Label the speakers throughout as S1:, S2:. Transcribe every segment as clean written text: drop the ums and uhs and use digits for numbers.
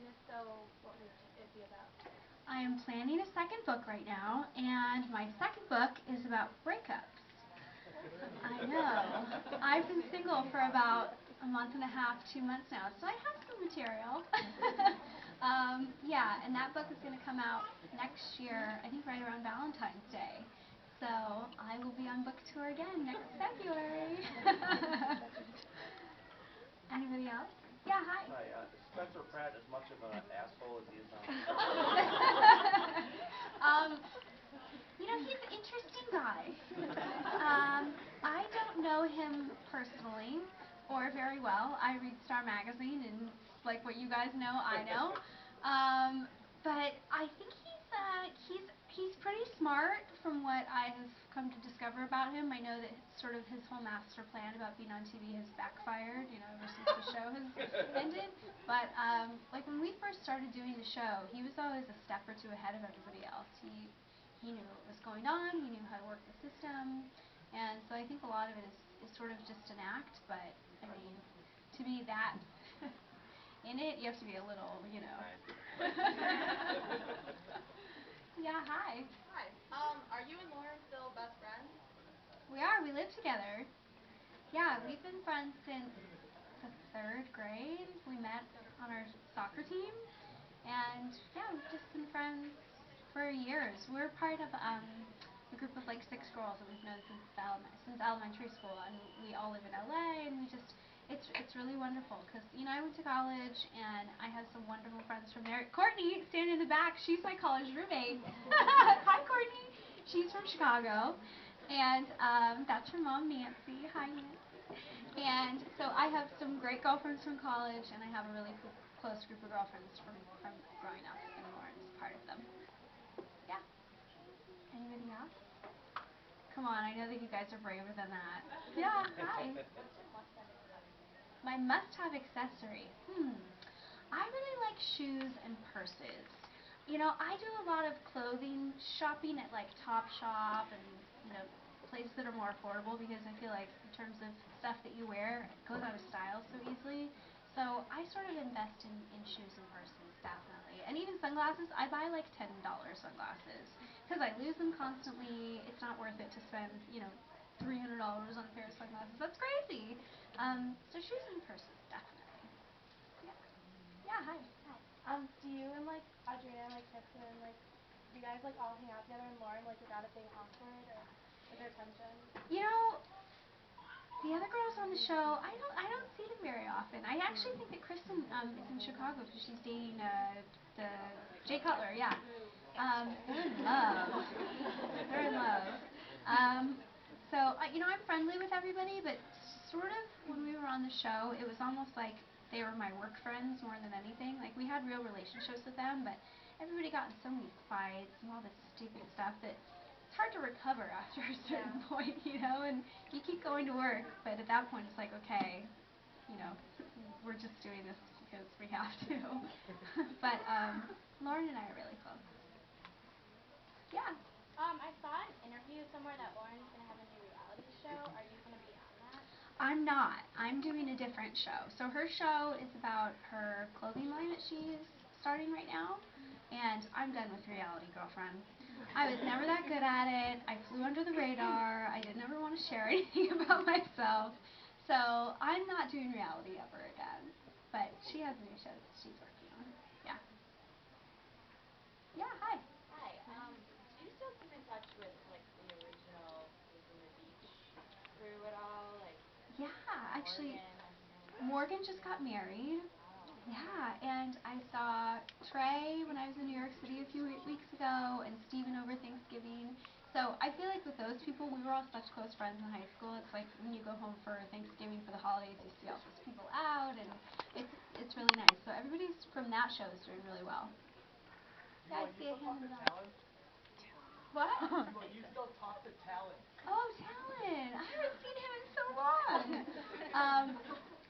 S1: And if so, what would it be about?
S2: I am planning a second book right now, and my second book is about breakups. I know. I've been single for about a month and a half, 2 months now, so I have some material. Yeah, and that book is going to come out next year, I think right around Valentine's Day. So I will be on book tour again next February. Anybody else? Yeah, hi.
S3: Hi, is Spencer Pratt as much of an asshole as he is on?
S2: um, he's an interesting guy. I don't know him personally or very well. I read Star Magazine, and like what you guys know, I know. But I think he's pretty smart from what I have come to discover about him. I know that sort of his whole master plan about being on TV has backfired, ever since the show has ended. But like when we first started doing the show, he was always a step or two ahead of everybody else. He knew what was going on. He knew how to work the system, and so I think a lot of it is sort of just an act. But I mean, to be that in it, you have to be a little. Yeah, hi.
S1: Hi. Are you and Lauren still best friends?
S2: We are. We live together. Yeah, we've been friends since the third grade. We met on our soccer team, and yeah, we've just been friends for years. We're part of a group of like 6 girls that we've known since elementary school, and we all live in LA, and it's really wonderful because I went to college and I have some wonderful friends from there. Courtney, standing in the back, she's my college roommate. Hi, Courtney. She's from Chicago, and that's her mom, Nancy. Hi, Nancy. And so I have some great girlfriends from college, and I have a really close group of girlfriends from growing up, and Lauren's part of them. Yeah. Anybody else? Come on, I know that you guys are braver than that. Yeah, hi.
S1: What's your must-have accessory?
S2: My must-have accessory. I really like shoes and purses. I do a lot of clothing shopping at like Topshop and places that are more affordable because I feel like in terms of stuff that you wear, it goes out of style so easily. So I sort of invest in shoes and purses, definitely. And even sunglasses, I buy like $10 sunglasses because I lose them constantly. It's not worth it to spend, $300 on a pair of sunglasses. That's crazy. So shoes and purses, definitely. Yeah. Yeah, hi.
S4: Do you and like Audrina and like Kristen and like do you guys like all hang out together and Lauren like without it being awkward or is there tension?
S2: The other girls on the show, I don't see them very often. I actually think that Kristen is in Chicago because she's dating the Jay Cutler. Yeah, they're in love. They're in love. So I'm friendly with everybody, but sort of when we were on the show, it was almost like they were my work friends more than anything. Like we had real relationships with them, but everybody got in so many fights and all this stupid stuff that it's hard to recover after a certain point, and you keep going to work, but at that point it's like, okay, you know, we're just doing this because we have to. But Lauren and I are really close. Yeah.
S4: I saw an interview somewhere that Lauren's gonna have a new reality show. Are you gonna be on that?
S2: I'm not. I'm doing a different show. So her show is about her clothing line that she's starting right now, and I'm done with reality, girlfriend. I was never that good at it. I flew under the radar. I didn't ever want to share anything about myself. So I'm not doing reality ever again. But she has a new show that she's working on. Yeah. Yeah, hi.
S1: Hi. Do you still keep in touch with like the original Laguna Beach crew at all? Like
S2: Yeah, actually,
S1: Morgan, have you known
S2: Morgan just got married.
S1: Oh.
S2: Yeah, and I saw Trey when I was in New York City a few weeks ago, and Steven over Thanksgiving. So I feel like with those people, we were all such close friends in high school. It's like when you go home for Thanksgiving for the holidays, you see all those people out, and it's really nice. So everybody's from that show is doing really well. Yeah, I see a hand in the back. What?
S5: You still talk to Talon.
S2: Oh, Talon! I haven't seen him in so long.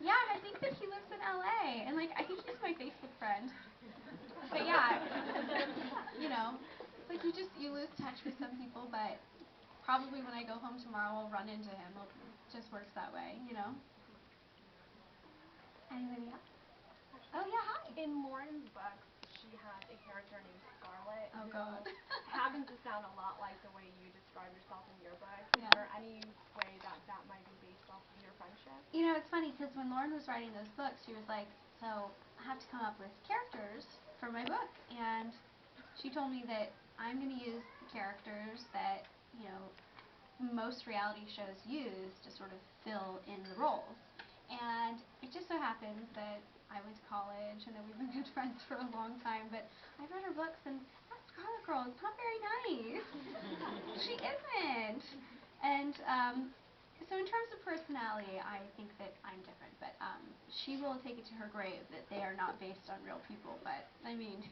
S2: Yeah, I think that he lives in LA, and like I think he's my Facebook friend. But yeah, it's like you lose touch with some people, but probably when I go home tomorrow, I'll run into him. It just works that way. Anybody else? Oh yeah, hi.
S4: In Lauren's books, she has a character named Scarlett
S2: Oh
S4: who
S2: God.
S4: happens to sound a lot like the way you describe yourself in your book. Is
S2: Yeah.
S4: there any way that that might be based off of your friendship?
S2: You know, it's funny because when Lauren was writing those books, she was like, so I have to come up with characters for my book. And she told me that I'm going to use the characters that, you know, most reality shows use to sort of fill in the roles. And it just so happens that I went to college and that we've been good friends for a long time, but I've read her books and that Scarlet Girl is not very nice. She isn't. And so in terms of personality, I think that I'm different, but she will take it to her grave that they are not based on real people, but I mean